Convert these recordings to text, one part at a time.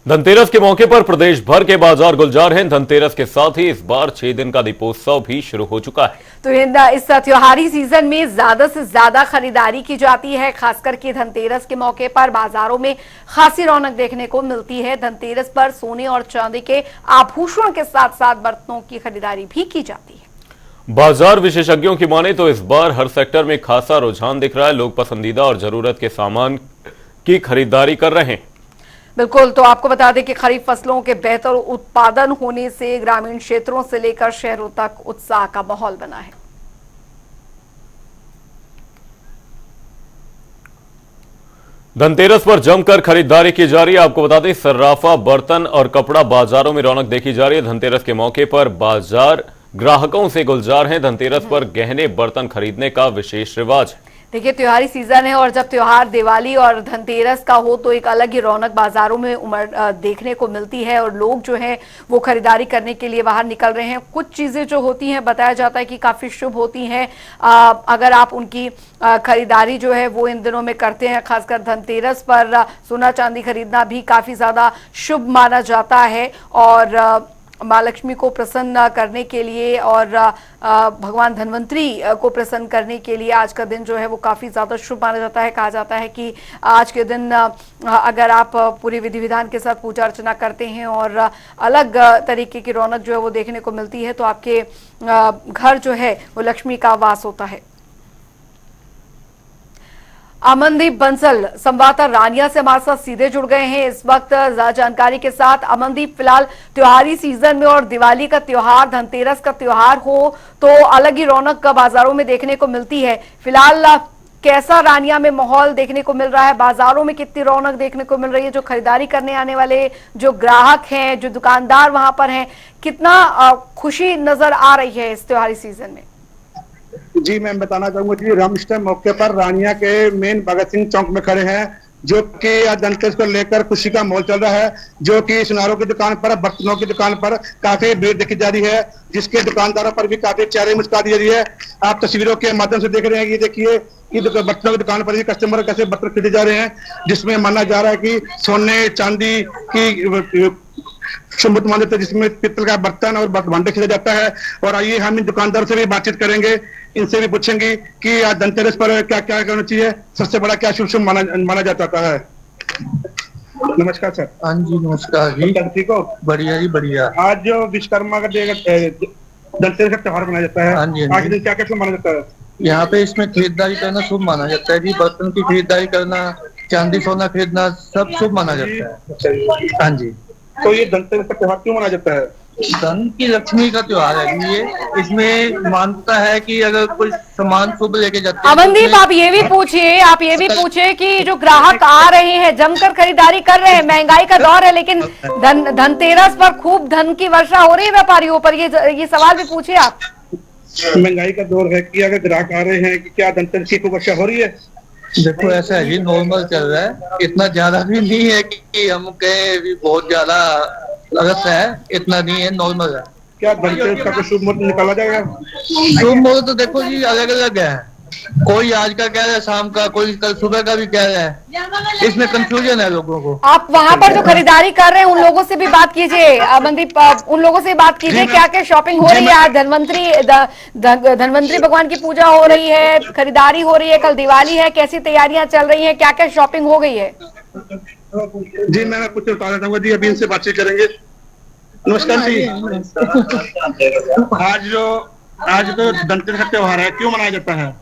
धनतेरस के मौके पर प्रदेश भर के बाजार गुलजार हैं। धनतेरस के साथ ही इस बार 6 दिन का दीपोत्सव भी शुरू हो चुका है। तो इस त्योहारी सीजन में ज्यादा से ज्यादा खरीदारी की जाती है। खास करके धनतेरस के मौके पर बाजारों में खासी रौनक देखने को मिलती है। धनतेरस पर सोने और चांदी के आभूषण के साथ साथ बर्तनों की खरीदारी भी की जाती है। बाजार विशेषज्ञों की माने तो इस बार हर सेक्टर में खासा रुझान दिख रहा है। लोग पसंदीदा और जरूरत के सामान की खरीदारी कर रहे हैं। बिल्कुल, तो आपको बता दें कि खरीफ फसलों के बेहतर उत्पादन होने से ग्रामीण क्षेत्रों से लेकर शहरों तक उत्साह का माहौल बना है। धनतेरस पर जमकर खरीदारी की जा रही है। आपको बता दें, सर्राफा, बर्तन और कपड़ा बाजारों में रौनक देखी जा रही है। धनतेरस के मौके पर बाजार ग्राहकों से गुलजार हैं। धनतेरस पर गहने बर्तन खरीदने का विशेष रिवाज है। देखिए, त्योहारी सीजन है और जब त्योहार दिवाली और धनतेरस का हो तो एक अलग ही रौनक बाजारों में देखने को मिलती है और लोग जो हैं वो खरीदारी करने के लिए बाहर निकल रहे हैं। कुछ चीजें जो होती हैं बताया जाता है कि काफी शुभ होती हैं। अगर आप उनकी खरीदारी जो है वो इन दिनों में करते हैं, खासकर धनतेरस पर सोना चांदी खरीदना भी काफी ज्यादा शुभ माना जाता है। और माँ लक्ष्मी को प्रसन्न करने के लिए और भगवान धन्वंतरी को प्रसन्न करने के लिए आज का दिन जो है वो काफी ज्यादा शुभ माना जाता है। कहा जाता है कि आज के दिन अगर आप पूरी विधि विधान के साथ पूजा अर्चना करते हैं और अलग तरीके की रौनक जो है वो देखने को मिलती है तो आपके घर जो है वो लक्ष्मी का वास होता है। अमनदीप बंसल संवाददाता रानिया से हमारे साथ सीधे जुड़ गए हैं इस वक्त जानकारी के साथ। अमनदीप, फिलहाल त्योहारी सीजन में और दिवाली का त्योहार, धनतेरस का त्योहार हो तो अलग ही रौनक बाजारों में देखने को मिलती है। फिलहाल कैसा रानिया में माहौल देखने को मिल रहा है? बाजारों में कितनी रौनक देखने को मिल रही है? जो खरीदारी करने आने वाले जो ग्राहक हैं, जो दुकानदार वहां पर हैं, कितना खुशी नजर आ रही है इस त्योहारी सीजन में? जी, मैं बताना चाहूंगा जी, हम इस टाइम मौके पर रानिया के मेन भगत सिंह चौक में खड़े हैं, जो कि आज धनतेरस को लेकर खुशी का माहौल चल रहा है। जो कि सुनारों की दुकान पर, बर्तनों की दुकान पर काफी भीड़ देखी जा रही है, जिसके दुकानदारों पर भी काफी चेहरे मुस्कुरा दी जा रही है। आप तस्वीरों के माध्यम से देख रहे हैं कि देखिए कि बर्तनों की दुकान पर भी कस्टमर कैसे बर्तन खरीदे जा रहे हैं, जिसमें माना जा रहा है कि सोने चांदी की शुभ माने जाता है, जिसमें पित्तल का बर्तन और भांडे खरीदा जाता है। और आइए हम इन दुकानदारों से भी बातचीत करेंगे, इनसे भी पूछेंगे कि आज धनतेरस पर क्या क्या करना चाहिए, सबसे बड़ा क्या शुभ शुभ माना जाता है। नमस्कार सर। हाँ जी, नमस्कार जी। ठीक हो? बढ़िया जी, बढ़िया। आज जो विश्वकर्मा का धनतेरस का त्योहार मनाया जाता है, हाँ जी, आज दिन क्या क्या शुभ माना जाता है? यहाँ पे इसमें खरीदारी करना शुभ माना जाता है जी। बर्तन की खरीदारी करना, चांदी सोना खरीदना सब शुभ माना जाता है। हाँ जी। तो ये धनतेरस का त्योहार क्यों मनाया जाता है? धन की लक्ष्मी का त्योहार है जी ये। इसमें मानता है कि अगर कोई सामान शुभ लेके जाते हैं। अमनदीप, आप ये भी पूछिए कि जो ग्राहक आ रहे हैं जमकर खरीदारी कर रहे हैं, महंगाई का दौर है लेकिन धनतेरस पर खूब धन की वर्षा हो रही है व्यापारियों पर, ये सवाल भी पूछिए आप। महंगाई का दौर है कि अगर ग्राहक आ रहे हैं कि क्या धनतेरस की वर्षा हो रही है? देखो, ऐसा है जी, नॉर्मल चल रहा है, इतना ज्यादा भी नहीं है कि हम कहें भी बहुत ज्यादा लगत है, इतना नहीं है, नॉर्मल है। क्या धनतेरस का कोई शुभ मुहूर्त निकाला जाएगा? शुभ मुहूर्त तो देखो जी अलग अलग है, कोई आज का कह रहा है, शाम का, कोई कल सुबह का भी कह रहा है। इसमें कंफ्यूजन है लोगों को। आप वहां पर जो खरीदारी कर रहे हैं उन लोगों से भी बात कीजिए अमनदीप, उन लोगों से बात कीजिए क्या क्या शॉपिंग हो रही है। आज धन्वंतरी भगवान की पूजा हो रही है, खरीदारी हो रही है, कल दिवाली है, कैसी तैयारियां चल रही है, क्या क्या शॉपिंग हो गई है? जी, मैं कुछ बताना चाहूंगा जी, अभी इनसे बातचीत करेंगे। नमस्कार जी। आज तो धनतेरस का त्योहार है, क्यों मनाया जाता है?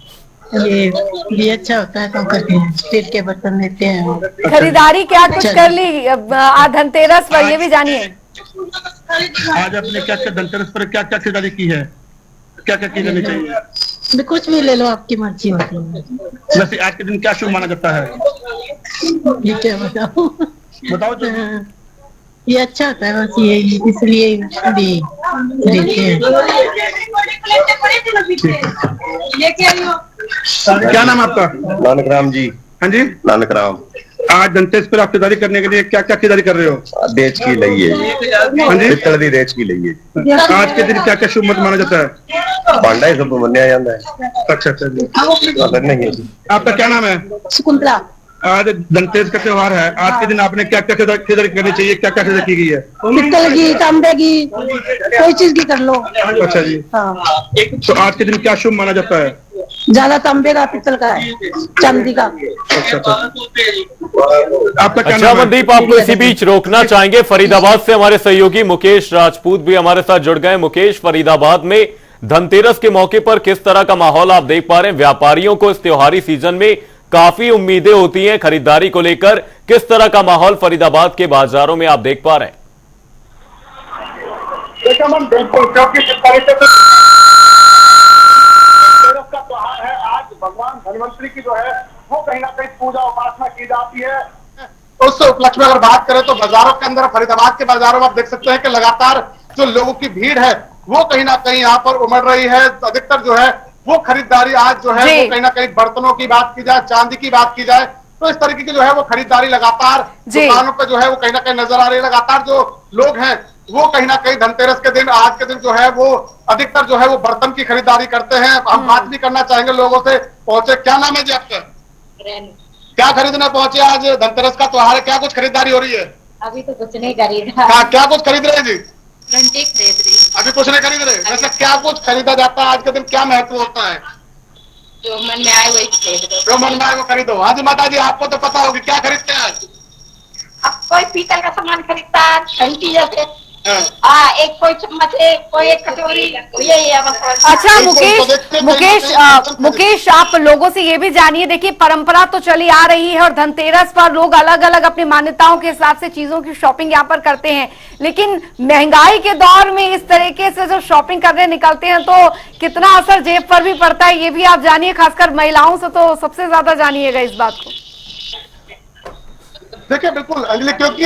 ये अच्छा होता है, तो करते हैं, स्टील के बर्तन लेते हैं। खरीदारी क्या कुछ कर ली आज धनतेरस पर, ये भी जानिए। आज आपने क्या क्या धनतेरस पर क्या क्या खरीदारी की है, क्या क्या की जानी चाहिए? कुछ भी ले लो, आपकी मर्जी होती है। वैसे आज के दिन क्या शुभ माना जाता है? ये क्या बताओ तो। ये अच्छा होता है बस, ये इसलिए भी खरीदते हैं। क्या नाम आपका? नानक राम जी। हाँ जी, नानक राम। आज धनतेरस पर आप खरीदारी करने के लिए क्या क्या खरीदारी कर रहे हो? देच की लइए, हाँ जी, पित्तल दी देच की लइए। आज के दिन क्या क्या शुभ माना जाता है? भांडा ही सब मनाया जाता है। अच्छा जी, नहीं है जी। आपका क्या नाम है? शकुंतला। आज धनतेरस का त्योहार है, आज के दिन आपने क्या क्या खरीदारी करनी चाहिए, क्या क्या खरीदारी की गई है? पित्तल की, तांबे की, कोई चीज की कर लो। अच्छा जी। हाँ, तो आज के दिन क्या शुभ माना जाता है? ज्यादा तांबे का, पित्तल का है, चांदी का। अच्छा अच्छा। आपका क्या अच्छा नाम है? मनदीप, आपको इसी बीच रोकना चाहेंगे, फरीदाबाद से हमारे सहयोगी मुकेश राजपूत भी हमारे साथ जुड़ गए। मुकेश, फरीदाबाद में धनतेरस के मौके पर किस तरह का माहौल आप देख पा रहे हैं? व्यापारियों को इस त्योहारी सीजन में काफी उम्मीदें होती हैं खरीदारी को लेकर, किस तरह का माहौल फरीदाबाद के बाजारों में आप देख पा रहे हैं? देखिए मैम, बिल्कुल, क्योंकि जिस तरीके से धनतेरस का त्योहार है, आज भगवान धनवंतरी की जो है वो कहीं ना कहीं पूजा उपासना की जाती है। उस उपलक्ष्य में अगर बात करें तो बाजारों के अंदर, फरीदाबाद के बाजारों में आप देख सकते हैं कि लगातार जो लोगों की भीड़ है वो कहीं ना कहीं यहाँ पर उमड़ रही है। अधिकतर जो है वो खरीदारी आज जो है वो कहीं ना कहीं बर्तनों की बात की जाए, चांदी की बात की जाए, तो इस तरीके की जो है वो खरीदारी लगातार दुकानों पे जो है वो कहीं ना कहीं नजर आ रही है। लगातार जो लोग हैं वो कहीं ना कहीं धनतेरस के दिन, आज के दिन जो है वो अधिकतर जो है वो बर्तन की खरीदारी करते हैं। हम बात भी करना चाहेंगे लोगों से। पहुंचे, क्या नाम है जी आपका? क्या खरीदने पहुंचे? आज धनतेरस का त्योहार है, क्या कुछ खरीदारी हो रही है? अभी तो कुछ नहीं खरीदा। क्या कुछ खरीद रहे हैं जी? घंटी खरीद रही, अभी कुछ नहीं खरीद रहे? वैसे क्या कुछ खरीदा जाता है आज के दिन, क्या महत्व होता है? जो मन में आए वही खरीद लो। जो मन में आए वो खरीदो। हाँ जी माता जी, आपको तो पता होगी, क्या खरीदते हैं आज? अब कोई पीतल का सामान खरीदता है, घंटी जैसे, हाँ। एक कोई चम्मच है, कोई एक कटोरी, यही है बस। अच्छा बिल्कुल, मुकेश, आप लोगों से ये भी जानिए, देखिए परंपरा तो चली आ रही है और धनतेरस पर लोग अलग अलग अपनी मान्यताओं के हिसाब से चीजों की शॉपिंग यहाँ पर करते हैं, लेकिन महंगाई के दौर में इस तरीके से जो शॉपिंग करने निकलते हैं तो कितना असर जेब पर भी पड़ता है, ये भी आप जानिए, खासकर महिलाओं से तो सबसे ज्यादा जानिएगा इस बात को। देखिए बिल्कुल अंजलि, क्योंकि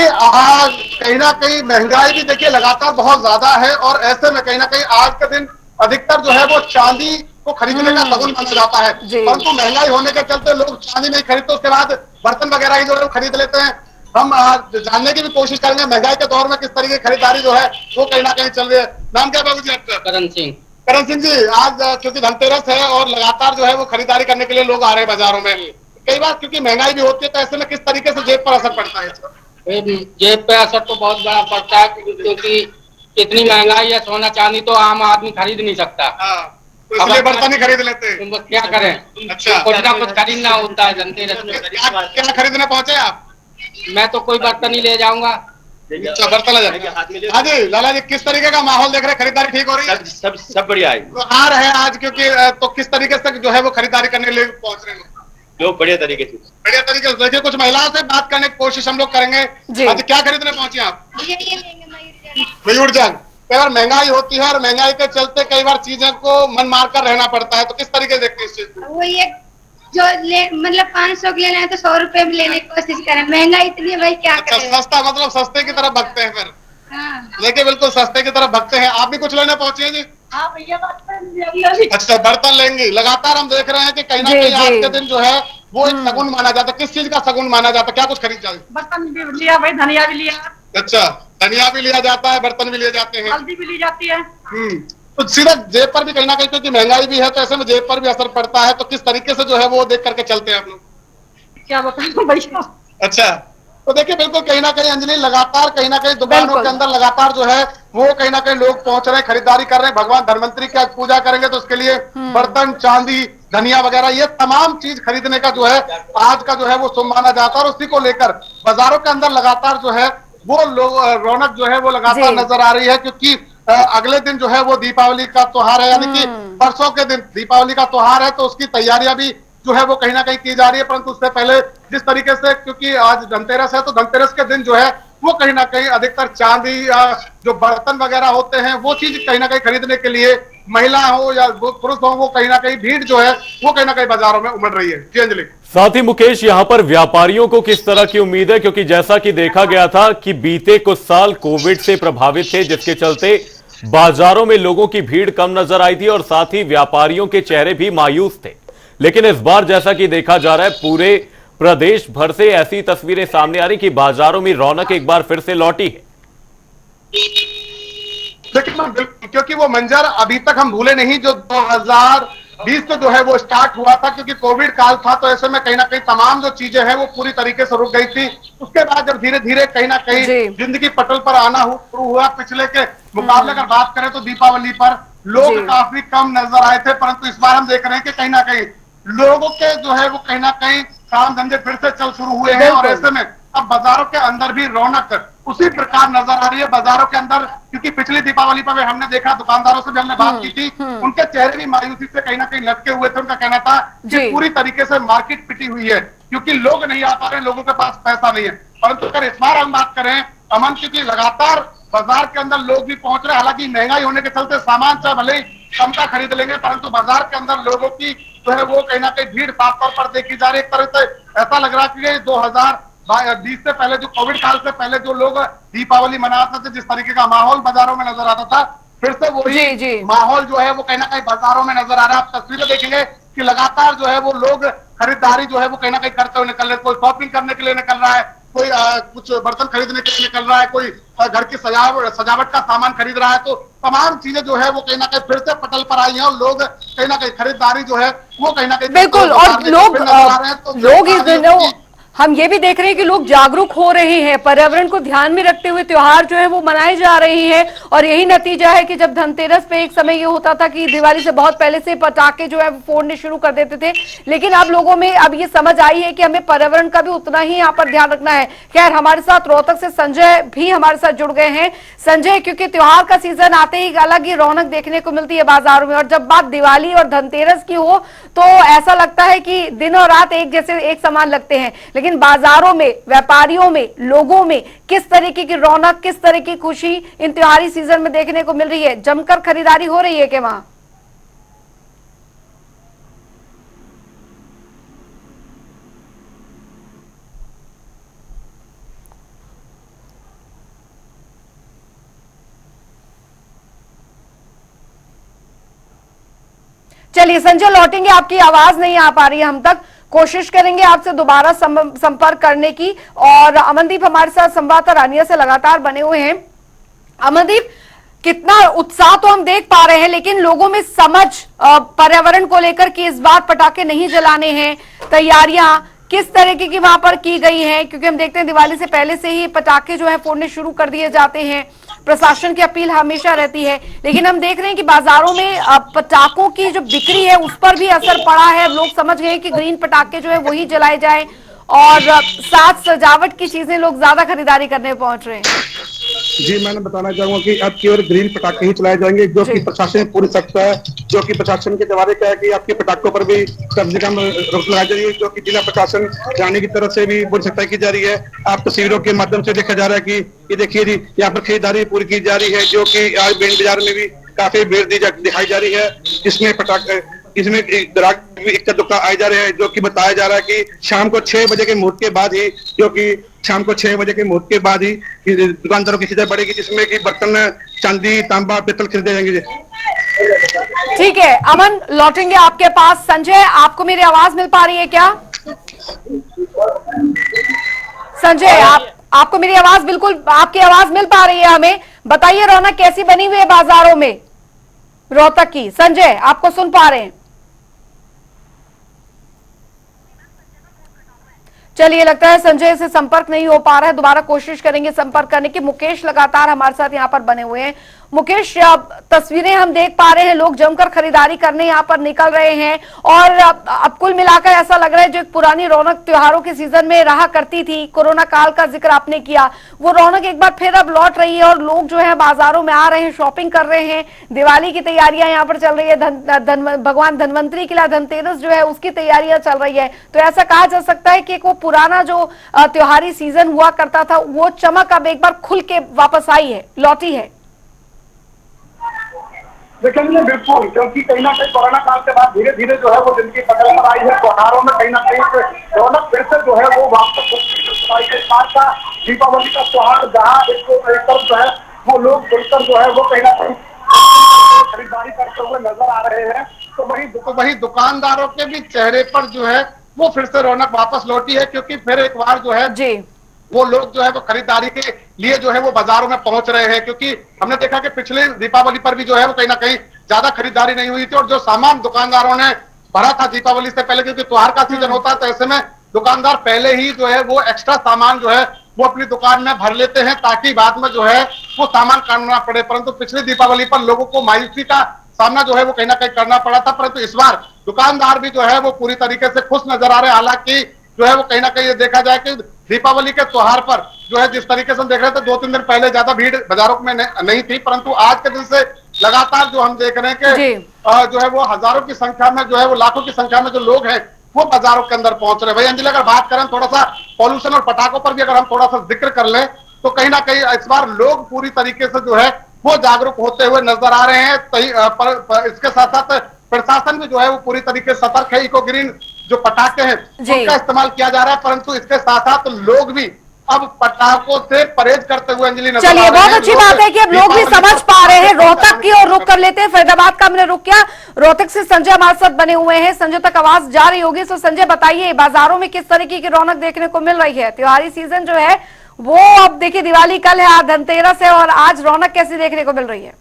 कहीं ना कहीं महंगाई भी देखिए लगातार बहुत ज्यादा है और ऐसे में कहीं ना कहीं आज के दिन अधिकतर जो है वो चांदी को खरीदने का सगुन माना जाता है, परंतु महंगाई होने के चलते लोग चांदी नहीं खरीदते, उसके बाद बर्तन वगैरह ही जो है खरीद लेते हैं। हम जानने की भी कोशिश करेंगे महंगाई के दौर में किस तरीके की खरीदारी जो है वो कहीं ना कहीं चल रही है। नाम क्या बाबू जी आपका? करण सिंह। करण सिंह जी, आज क्योंकि धनतेरस है और लगातार जो है वो खरीदारी करने के लिए लोग आ रहे हैं बाजारों में, कई बार क्योंकि महंगाई भी होती है, तो ऐसे में किस तरीके से जेब पर असर पड़ता है? जेब पे असर तो बहुत बड़ा पड़ता है, क्योंकि इतनी महंगाई है, सोना चांदी तो आम आदमी खरीद नहीं सकता। तो इसलिए बर्तन ही खरीद लेते हैं। तुम क्या करें? अच्छा, कुछ ना कुछ खरीदना होता है धनतेरस में। क्या खरीदने पहुंचे आप? मैं तो कोई बर्तन ही ले जाऊंगा। अच्छा, बर्तन ले जाएंगे। हाँ जी लाला जी, किस तरीके का माहौल देख रहे हैं? खरीदारी ठीक हो रही है? सब बढ़िया है। तो आ रहे हैं आज क्योंकि, तो किस तरीके से जो है वो खरीदारी करने के लिए पहुंच रहे हैं? लोग बढ़िया तरीके से। बढ़िया तरीके से। देखिए कुछ महिलाओं से बात करने की कोशिश हम लोग करेंगे। आज क्या खरीदने पहुंचे आप? मयूर जान, कई बार महंगाई होती है और महंगाई के चलते कई बार चीजें को मन मार कर रहना पड़ता है, तो किस तरीके से देखते हैं इस चीज को? वो ये जो मतलब 500 के लेना है तो 100 रुपए में लेने की कोशिश करें, महंगाई इतनी है भाई, क्या अच्छा, करें? सस्ता मतलब सस्ते की तरफ भगते हैं फिर। हाँ। देखिए बिल्कुल सस्ते की तरफ भगते हैं। आप भी कुछ लेने पहुंचे हैं जी? हाँ भैया, बर्तन। अच्छा, बर्तन लेंगे। लगातार हम देख रहे हैं कि कहीं ना कहीं आज के दिन जो है वो एक सगुन माना जाता है। किस चीज का सगुन माना जाता है? क्या कुछ खरीद जाए? बर्तन भी लिया भाई, धनिया भी लिया। अच्छा, धनिया भी लिया जाता है, बर्तन भी लिए जाते हैं, हल्दी भी ली जाती है। तो सीधा जेब पर भी कहीं ना कहीं, क्योंकि महंगाई भी है तो ऐसे में जेब पर भी असर पड़ता है, तो किस तरीके से जो है वो देख करके चलते हैं आप लोग? क्या बताऊं भैया। अच्छा, तो देखिए बिल्कुल कहीं ना कहीं अंजलि, लगातार कहीं ना कहीं दुकानों के अंदर लगातार जो है वो कहीं ना कहीं लोग पहुंच रहे हैं, खरीदारी कर रहे हैं। भगवान धनवंतरी की आज पूजा करेंगे तो उसके लिए बर्तन, चांदी, धनिया वगैरह ये तमाम चीज खरीदने का जो है आज का जो है वो शुभ माना जाता है, और उसी को लेकर बाजारों के अंदर लगातार जो है वो लोग रौनक जो है वो लगातार नजर आ रही है। क्योंकि अगले दिन जो है वो दीपावली का त्योहार है, यानी कि परसों के दिन दीपावली का त्योहार है, तो उसकी तैयारियां भी जो है वो कहीं ना कहीं की जा रही है। परंतु उससे पहले जिस तरीके से, क्योंकि आज धनतेरस है, तो धनतेरस के दिन जो है वो कहीं ना कहीं अधिकतर चांदी जो बर्तन वगैरह होते हैं वो चीज कहीं ना कहीं खरीदने के लिए महिला हो या पुरुष हो, वो कहीं ना कहीं भीड़ जो है वो कहीं ना कहीं बाजारों में उमड़ रही है। जी अंजलि। साथ ही मुकेश, यहां पर व्यापारियों को किस तरह की उम्मीद है? क्योंकि जैसा कि देखा गया था कि बीते कुछ साल कोविड से प्रभावित थे, जिसके चलते बाजारों में लोगों की भीड़ कम नजर आई थी और साथ ही व्यापारियों के चेहरे भी मायूस थे। लेकिन इस बार जैसा कि देखा जा रहा है, पूरे प्रदेश भर से ऐसी तस्वीरें सामने आ रही कि बाजारों में रौनक एक बार फिर से लौटी है। देखिए क्योंकि वो मंजर अभी तक हम भूले नहीं जो 2000 20 से जो है वो स्टार्ट हुआ था, क्योंकि कोविड काल था, तो ऐसे में कहीं ना कहीं तमाम जो चीजें हैं वो पूरी तरीके से रुक गई थी। उसके बाद जब धीरे धीरे कहीं ना कहीं जी। जिंदगी पटल पर आना शुरू हुआ, पिछले के मुकाबले अगर बात करें तो दीपावली पर लोग जी। काफी कम नजर आए थे, परंतु इस बार हम देख रहे हैं कि कहीं ना कहीं लोगों के जो है वो कहीं ना कहीं काम धंधे फिर से चल शुरू हुए हैं, और बिल्कुल। ऐसे में अब बाजारों के अंदर भी रौनक उसी प्रकार नजर आ रही है बाजारों के अंदर। क्योंकि पिछली दीपावली पर हमने देखा, दुकानदारों से भी हमने बात की थी, उनके चेहरे भी मायूसी से कहीं ना कहीं लटके हुए थे। उनका कहना था कि जी। पूरी तरीके से मार्केट पिटी हुई है, क्योंकि लोग नहीं आ पा रहे, लोगों के पास पैसा नहीं है। परंतु अगर इस बार हम बात करें अमन, क्योंकि लगातार बाजार के अंदर लोग भी पहुंच रहे हैं, हालांकि महंगाई होने के चलते सामान चाहे भले ही कम का खरीद लेंगे, परंतु बाजार के अंदर लोगों की जो है वो कहीं ना कहीं भीड़ साफ तौर पर देखी जा रही है। एक तरह से ऐसा लग रहा है कि 2020 से पहले, जो कोविड काल से पहले जो लोग दीपावली मनाते थे, जिस तरीके का माहौल बाजारों में नजर आता था, फिर से वही माहौल जो है वो कहीं ना कहीं बाजारों में नजर आ रहा है। आप तस्वीरें देखेंगे कि लगातार जो है वो लोग खरीदारी जो है वो कहीं ना कहीं करते हुए निकल रहे हैं। कोई शॉपिंग करने के लिए निकल रहा है, कोई कुछ बर्तन खरीदने के लिए निकल रहा है, कोई घर की सजावट का सामान खरीद रहा है। तो तमाम चीजें जो है वो कहीं ना कहीं फिर से पटल पर आई हैं, और लोग कहीं ना कहीं खरीदारी जो है वो कहीं ना कहीं बिल्कुल। और लोग इस दिनों हम ये भी देख रहे हैं कि लोग जागरूक हो रहे हैं, पर्यावरण को ध्यान में रखते हुए त्योहार जो है वो मनाए जा रहे हैं। और यही नतीजा है कि जब धनतेरस पे एक समय ये होता था कि दिवाली से बहुत पहले से पटाखे जो है फोड़ने शुरू कर देते थे, लेकिन अब लोगों में अब ये समझ आई है कि हमें पर्यावरण का भी उतना ही यहाँ पर ध्यान रखना है। खैर, हमारे साथ रोहतक से संजय भी हमारे साथ जुड़ गए हैं। संजय, क्योंकि त्योहार का सीजन आते ही एक अलग ही रौनक देखने को मिलती है बाजारों में, और जब बात दिवाली और धनतेरस की हो तो ऐसा लगता है कि दिन और रात एक जैसे एक समान लगते हैं। लेकिन बाजारों में, व्यापारियों में, लोगों में किस तरीके की रौनक, किस तरह की खुशी इन त्योहारी सीजन में देखने को मिल रही है? जमकर खरीदारी हो रही है क्या वहां? चलिए संजय, लौटेंगे, आपकी आवाज नहीं आ पा रही है हम तक, कोशिश करेंगे आपसे दोबारा संपर्क करने की। और अमनदीप हमारे साथ संवाददाता रानिया से लगातार बने हुए हैं। अमनदीप, कितना उत्साह तो हम देख पा रहे हैं, लेकिन लोगों में समझ पर्यावरण को लेकर कि इस बार पटाखे नहीं जलाने हैं, तैयारियां किस तरीके की वहां पर की गई हैं? क्योंकि हम देखते हैं दिवाली से पहले से ही पटाखे जो है फोड़ने शुरू कर दिए जाते हैं, प्रशासन की अपील हमेशा रहती है, लेकिन हम देख रहे हैं कि बाजारों में पटाखों की जो बिक्री है उस पर भी असर पड़ा है। लोग समझ गए कि ग्रीन पटाखे जो है वही जलाए जाए, और साथ सजावट की चीजें लोग ज्यादा खरीदारी करने पहुंच रहे हैं। जी, मैंने बताना चाहूंगा कि अब केवल ग्रीन पटाखे ही चलाए जाएंगे, जो कि प्रशासन पूरी सख्त है। जो कि प्रशासन के दवारे क्या है कि आपके पटाखों पर भी कम से कम रोक लगाई जा रही है, जो कि जिला प्रशासन जाने की तरफ से भी पूरी सख्ताई की जा रही है। आप तस्वीरों के माध्यम से देखा जा रहा है कि ये देखिए जी, यहाँ पर खरीदारी पूरी की जा रही है, जो कि आज मेन बाजार में भी काफी भीड़ दिखाई जा रही है। इसमें ग्राहक भी एक दुकान आए जा रहे हैं, जो कि बताया जा रहा है कि शाम को 6 बजे के मुहूर्त के बाद ही, जो कि शाम को 6 बजे के मुहूर्त के बाद ही दुकानदारों की खरीदारी बढ़ेगी, जिसमें कि बर्तन, चांदी, तांबा, पित्तल खरीदे जाएंगे। ठीक है अमन, लौटेंगे आपके पास। संजय, आपको मेरी आवाज मिल पा रही है क्या? संजय, आपको मेरी आवाज, बिल्कुल आपकी आवाज मिल पा रही है हमें। बताइए रौनक कैसी बनी हुई है बाजारों में रोहतक की? संजय, आपको सुन पा रहे हैं? चलिए, लगता है संजय से संपर्क नहीं हो पा रहा है, दोबारा कोशिश करेंगे संपर्क करने की। मुकेश लगातार हमारे साथ यहाँ पर बने हुए हैं। मुकेश, तस्वीरें हम देख पा रहे हैं, लोग जमकर खरीदारी करने यहाँ पर निकल रहे हैं, और अब कुल मिलाकर ऐसा लग रहा है जो एक पुरानी रौनक त्योहारों के सीजन में रहा करती थी, कोरोना काल का जिक्र आपने किया, वो रौनक एक बार फिर अब लौट रही है, और लोग जो है बाजारों में आ रहे हैं, शॉपिंग कर रहे हैं, दिवाली की तैयारियां यहाँ पर चल रही है, भगवान धनवंतरी के लिए धनतेरस जो है उसकी तैयारियां चल रही है। तो ऐसा कहा जा सकता है कि वो पुराना जो त्योहारी सीजन हुआ करता था, वो चमक अब एक बार खुल के वापस आई है, लौटी है। देखेंगे बिल्कुल, क्योंकि कहीं ना कहीं कोरोना काल के बाद धीरे धीरे जो है वो जिनकी पकड़ पर आई है, त्योहारों में कहीं ना कहीं रौनक फिर से जो है वो वापस का दीपावली का त्योहार, जहाँ एक तरफ जो है वो लोग खुलकर जो है वो कहीं ना कहीं खरीदारी करते हुए नजर आ रहे हैं, तो वही दुकानदारों के भी चेहरे पर जो है वो फिर से रौनक वापस लौटी है। क्योंकि फिर एक बार जो है जी, वो लोग जो है वो खरीदारी के लिए जो है वो बाजारों में पहुंच रहे हैं। क्योंकि हमने देखा कि पिछले दीपावली पर भी जो है वो कहीं ना कहीं ज्यादा खरीदारी नहीं हुई थी और जो सामान दुकानदारों ने भरा था दीपावली से पहले, क्योंकि त्योहार का सीजन होता है, तो ऐसे में दुकानदार पहले ही जो है वो एक्स्ट्रा सामान जो है वो अपनी दुकान में भर लेते हैं ताकि बाद में जो है वो सामान करना पड़े। परंतु पिछली दीपावली पर लोगों को मायूसी का सामना जो है वो कहीं ना कहीं करना पड़ा था, परंतु इस बार दुकानदार भी जो है वो पूरी तरीके से खुश नजर आ रहे हैं। हालांकि जो है वो कहीं ना कहीं ये देखा जाए कि दीपावली के त्योहार पर जो है जिस तरीके से हम देख रहे थे 2-3 दिन पहले ज्यादा भीड़ बाजारों में नहीं थी, परंतु आज के दिन से लगातार जो हम देख रहे हैं कि जो है वो हजारों की संख्या में जो है वो लाखों की संख्या में जो लोग हैं वो बाजारों के अंदर पहुंच रहे हैं। भाई अंजलि, अगर बात करें थोड़ा सा पॉल्यूशन और पटाखों पर भी अगर हम थोड़ा सा जिक्र कर लें तो कहीं ना कहीं इस बार लोग पूरी तरीके से जो है वो जागरूक होते हुए नजर आ रहे हैं। पर इसके साथ साथ प्रशासन भी जो है वो पूरी तरीके से सतर्क है। इको ग्रीन जो पटाखे हैं उनका इस्तेमाल किया जा रहा है, परंतु इसके साथ साथ लोग भी अब पटाखों से परहेज करते हुए अंजलि नजर आ रहे हैं। चलिए, बहुत अच्छी बात है कि अब लोग भी समझ पा रहे हैं। रोहतक की ओर रुख कर लेते हैं, फरीदाबाद का हमने रुख किया, रोहतक से संजय हमारे साथ बने हुए हैं। संजय तक आवाज जा रही होगी, तो संजय बताइए बाजारों में किस तरीके की रौनक देखने को मिल रही है? त्योहारी सीजन जो है वो अब देखिए, दिवाली कल है, आज धनतेरस है, और आज रौनक कैसी देखने को मिल रही है?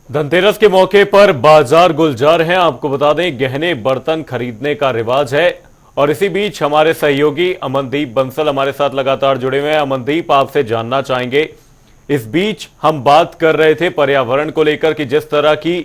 धनतेरस के मौके पर बाजार गुलजार हैं। आपको बता दें, गहने बर्तन खरीदने का रिवाज है। और इसी बीच हमारे सहयोगी अमनदीप बंसल हमारे साथ लगातार जुड़े हुए हैं। अमनदीप, आपसे जानना चाहेंगे, इस बीच हम बात कर रहे थे पर्यावरण को लेकर कि जिस तरह की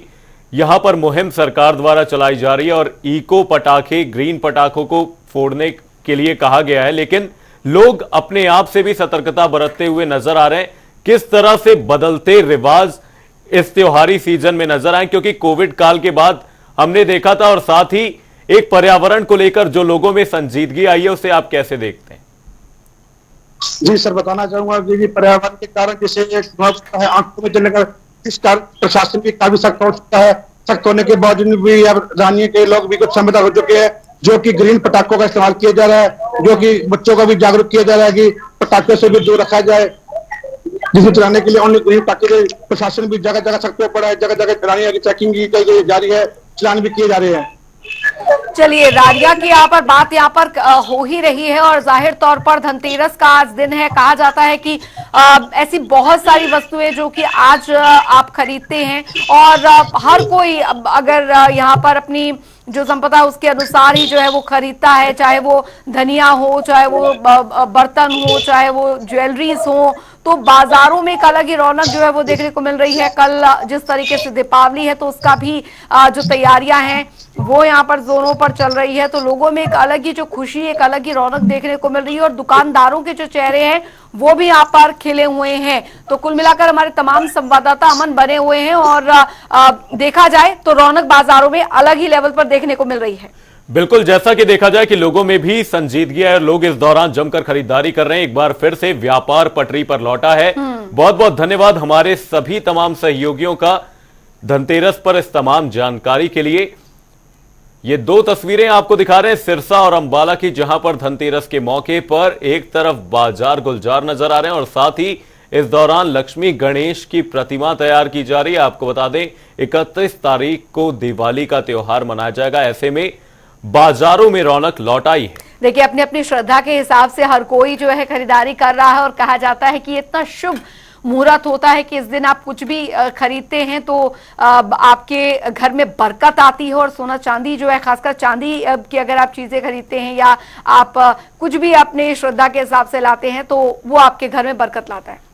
यहां पर मुहिम सरकार द्वारा चलाई जा रही है और इको पटाखे, ग्रीन पटाखों को फोड़ने के लिए कहा गया है, लेकिन लोग अपने आप से भी सतर्कता बरतते हुए नजर आ रहे हैं। किस तरह से बदलते रिवाज इस त्योहारी सीजन में नजर आए, क्योंकि कोविड काल के बाद हमने देखा था, और साथ ही एक पर्यावरण को लेकर जो लोगों में संजीदगी आई है उसे आप कैसे देखते हैं? जी सर, बताना चाहूंगा कि पर्यावरण के कारण जैसे है आंखों में जलने का इस कारण प्रशासन भी काफी सख्त हो चुका है। सख्त होने के बावजूद भी अब रानियों के लोग भी कुछ समझदार हो चुके हैं, जो कि ग्रीन पटाखों का इस्तेमाल किया जा रहा है, जो कि बच्चों को भी जागरूक किया जा रहा है कि पटाखे से भी दूर रखा जाए, जिसे चलाने के लिए ओनली ग्रीन पटाखे। प्रशासन भी जगह जगह सख्त हो पड़ा है, जगह जगह रानियों की चेकिंग की जा रही है, चलान भी किए जा रहे हैं। चलिए, राडिया की यहाँ पर बात यहाँ पर हो ही रही है, और जाहिर तौर पर धनतेरस का आज दिन है। कहा जाता है कि ऐसी बहुत सारी वस्तुएं जो कि आज आप खरीदते हैं, और हर कोई अगर यहाँ पर अपनी जो संपदा उसके अनुसार ही जो है वो खरीदता है, चाहे वो धनिया हो, चाहे वो बर्तन हो, चाहे वो ज्वेलरीज हो। तो बाजारों में एक अलग ही रौनक जो है वो देखने को मिल रही है। कल जिस तरीके से दीपावली है तो उसका भी जो तैयारियां हैं वो यहाँ पर जोरों पर चल रही है, तो लोगों में एक अलग ही जो खुशी, एक अलग ही रौनक देखने को मिल रही है, और दुकानदारों के जो चेहरे हैं वो भी यहाँ पर खिले हुए हैं। तो कुल मिलाकर हमारे तमाम संवाददाता अमन बने हुए हैं, और देखा जाए तो रौनक बाजारों में अलग ही लेवल पर देखने को मिल रही है। बिल्कुल, जैसा कि देखा जाए कि लोगों में भी संजीदगी है और लोग इस दौरान जमकर खरीदारी कर रहे हैं। एक बार फिर से व्यापार पटरी पर लौटा है। बहुत बहुत धन्यवाद हमारे सभी तमाम सहयोगियों का धनतेरस पर इस तमाम जानकारी के लिए। ये दो तस्वीरें आपको दिखा रहे हैं सिरसा और अंबाला की, जहां पर धनतेरस के मौके पर एक तरफ बाजार गुलजार नजर आ रहे हैं और साथ ही इस दौरान लक्ष्मी गणेश की प्रतिमा तैयार की जा रही है। आपको बता दें 31 तारीख को दिवाली का त्योहार मनाया जाएगा, ऐसे में बाजारों में रौनक लौट आई है। देखिए, अपनी अपनी श्रद्धा के हिसाब से हर कोई जो है खरीदारी कर रहा है, और कहा जाता है कि इतना शुभ मुहूर्त होता है कि इस दिन आप कुछ भी खरीदते हैं तो आपके घर में बरकत आती है। और सोना चांदी जो है, खासकर चांदी की अगर आप चीजें खरीदते हैं या आप कुछ भी अपने श्रद्धा के हिसाब से लाते हैं तो वो आपके घर में बरकत लाता है।